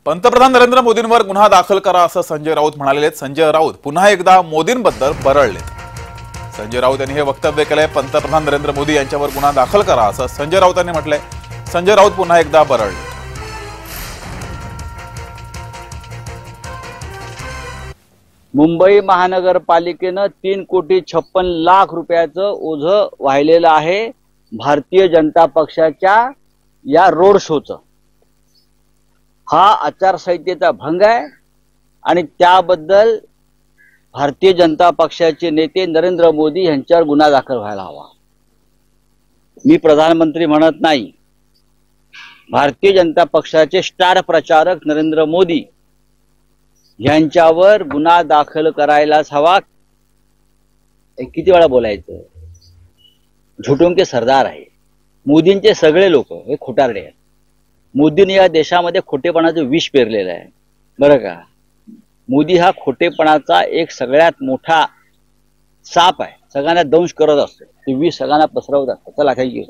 पंतप्रधान नरेंद्र मोदींवर गुन्हा दाखल करा असं संजय राऊत म्हणाले। संजय राऊत पुन्हा एकदा मोदींबद्दल बरळले। संजय राऊत यांनी हे वक्तव्य केलंय। पंतप्रधान नरेंद्र मोदी यांच्यावर गुन्हा दाखल करा असं संजय राऊत यांनी म्हटलंय। संजय राऊत पुन्हा एकदा बरळले। मुंबई महानगरपालिकेनं 3,56,00,000 रुपयाचं ओझं वाहिलेलं आहे भारतीय जनता पक्षाच्या या रोड शोचं। हा आचारसंहितेचा भंग आहे आणि त्याबद्दल भारतीय जनता पक्षाचे नेते नरेंद्र मोदी यांच्यावर गुन्हा दाखल व्हायला हवा। मी प्रधानमंत्री म्हणत नाही, भारतीय जनता पक्षाचे स्टार प्रचारक नरेंद्र मोदी यांच्यावर गुन्हा दाखल करायलाच हवा। किती वेळा बोलायचं? झुटून के सरदार आहे। मोदींचे सगळे लोक हे खोटारडे आहेत। मोदींनी या देशामध्ये खोटेपणाचं विष पेरलेलं आहे बरं का। मोदी हा खोटेपणाचा एक सगळ्यात मोठा साप आहे। सगळ्यांना दंश करत असतो, ते विष सगळ्यांना पसरवत असतो। चला काही